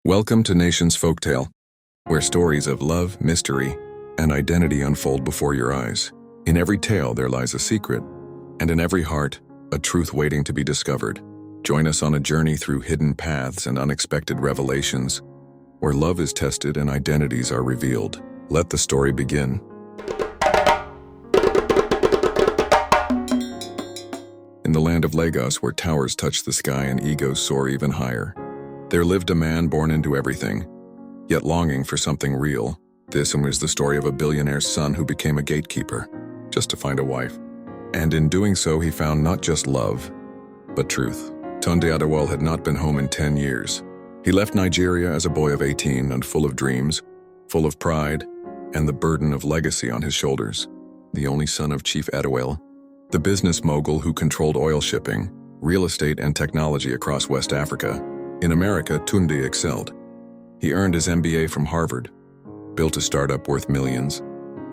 Welcome to Nation's Folktale, where stories of love, mystery, and identity unfold before your eyes. In every tale there lies a secret, and in every heart, a truth waiting to be discovered. Join us on a journey through hidden paths and unexpected revelations, where love is tested and identities are revealed. Let the story begin. In the land of Lagos, where towers touch the sky and egos soar even higher, there lived a man born into everything, yet longing for something real. This was the story of a billionaire's son who became a gatekeeper, just to find a wife. And in doing so, he found not just love, but truth. Tunde Adewale had not been home in 10 years. He left Nigeria as a boy of 18 and full of dreams, full of pride, and the burden of legacy on his shoulders. The only son of Chief Adewale, the business mogul who controlled oil shipping, real estate, and technology across West Africa. In America, Tunde excelled. He earned his MBA from Harvard, built a startup worth millions,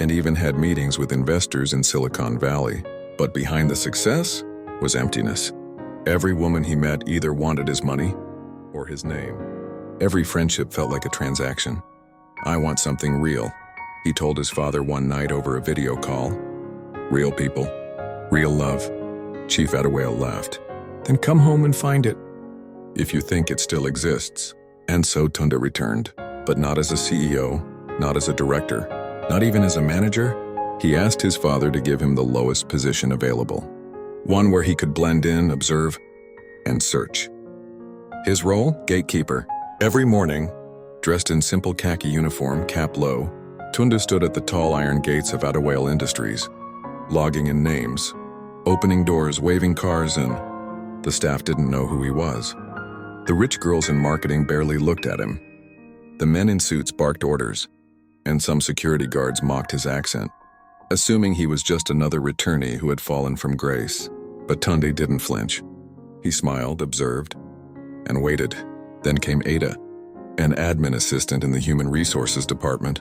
and even had meetings with investors in Silicon Valley. But behind the success was emptiness. Every woman he met either wanted his money or his name. Every friendship felt like a transaction. "I want something real," he told his father one night over a video call. "Real people, real love." Chief Adewale laughed. "Then come home and find it, if you think it still exists." And so Tunde returned, but not as a CEO, not as a director, not even as a manager. He asked his father to give him the lowest position available, one where he could blend in, observe, and search. His role? Gatekeeper. Every morning, dressed in simple khaki uniform, cap low, Tunde stood at the tall iron gates of Adewale Industries, logging in names, opening doors, waving cars in. The staff didn't know who he was. The rich girls in marketing barely looked at him. The men in suits barked orders, and some security guards mocked his accent, assuming he was just another returnee who had fallen from grace. But Tunde didn't flinch. He smiled, observed, and waited. Then came Ada, an admin assistant in the human resources department.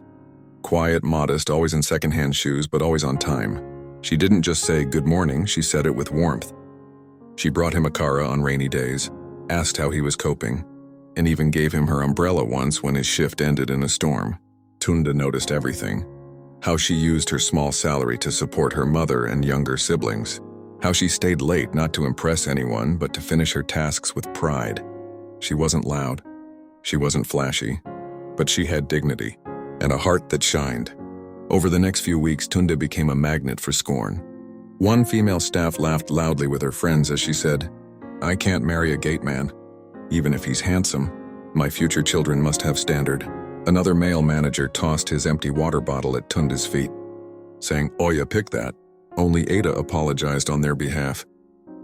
Quiet, modest, always in secondhand shoes, but always on time. She didn't just say good morning, she said it with warmth. She brought him a cara on rainy days, asked how he was coping, and even gave him her umbrella once when his shift ended in a storm. Tunde noticed everything. How she used her small salary to support her mother and younger siblings. How she stayed late not to impress anyone but to finish her tasks with pride. She wasn't loud, she wasn't flashy, but she had dignity and a heart that shined. Over the next few weeks, Tunde became a magnet for scorn. One female staff laughed loudly with her friends as she said, "I can't marry a gate man, even if he's handsome. My future children must have standard." Another male manager tossed his empty water bottle at Tunde's feet, saying, "Oya, pick that." Only Ada apologized on their behalf.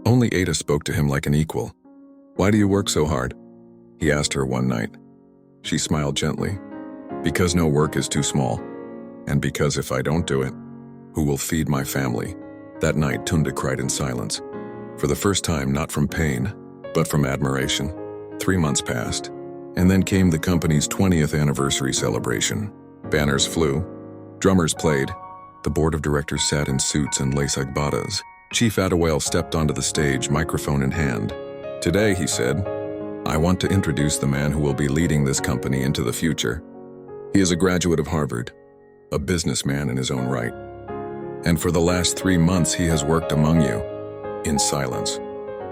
Only Ada spoke to him like an equal. "Why do you work so hard?" he asked her one night. She smiled gently. "Because no work is too small, and because if I don't do it, who will feed my family?" That night, Tunde cried in silence. For the first time, not from pain, but from admiration. 3 months passed, and then came the company's 20th anniversary celebration. Banners flew, drummers played, the board of directors sat in suits and lace agbadas. Chief Adewale stepped onto the stage, microphone in hand. "Today," he said, "I want to introduce the man who will be leading this company into the future. He is a graduate of Harvard, a businessman in his own right. And for the last 3 months he has worked among you." In silence.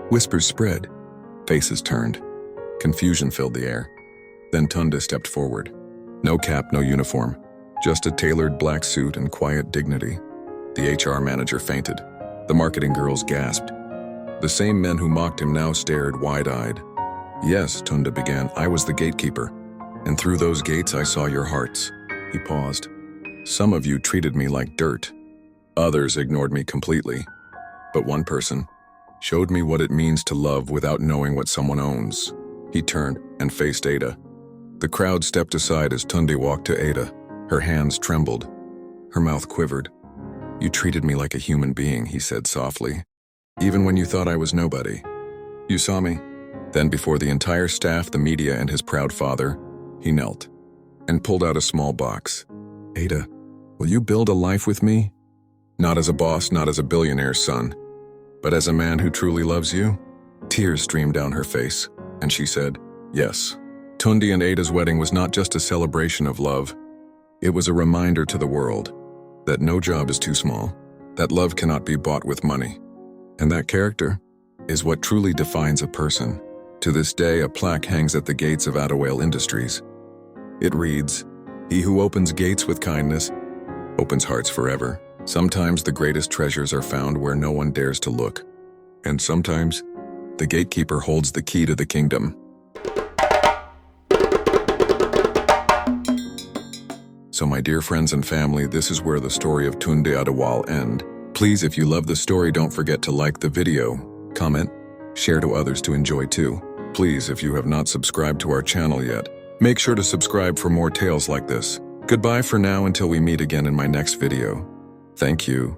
Whispers spread. Faces turned. Confusion filled the air. Then Tunde stepped forward. No cap, no uniform. Just a tailored black suit and quiet dignity. The HR manager fainted. The marketing girls gasped. The same men who mocked him now stared wide-eyed. "Yes," Tunde began, "I was the gatekeeper. And through those gates I saw your hearts." He paused. "Some of you treated me like dirt. Others ignored me completely. But one person showed me what it means to love without knowing what someone owns." He turned and faced Ada. The crowd stepped aside as Tunde walked to Ada. Her hands trembled. Her mouth quivered. "You treated me like a human being," he said softly. "Even when you thought I was nobody. You saw me." Then before the entire staff, the media, and his proud father, he knelt and pulled out a small box. "Ada, will you build a life with me? Not as a boss, not as a billionaire's son, but as a man who truly loves you?" Tears streamed down her face, and she said, "Yes." Tunde and Ada's wedding was not just a celebration of love, it was a reminder to the world that no job is too small, that love cannot be bought with money, and that character is what truly defines a person. To this day, a plaque hangs at the gates of Adewale Industries. It reads, "He who opens gates with kindness opens hearts forever." Sometimes the greatest treasures are found where no one dares to look, and sometimes the gatekeeper holds the key to the kingdom. So my dear friends and family, this is where the story of Tunde Adewale ends. Please, if you love the story, don't forget to like the video, comment, share to others to enjoy too. Please, if you have not subscribed to our channel yet, make sure to subscribe for more tales like this. Goodbye for now until we meet again in my next video. Thank you.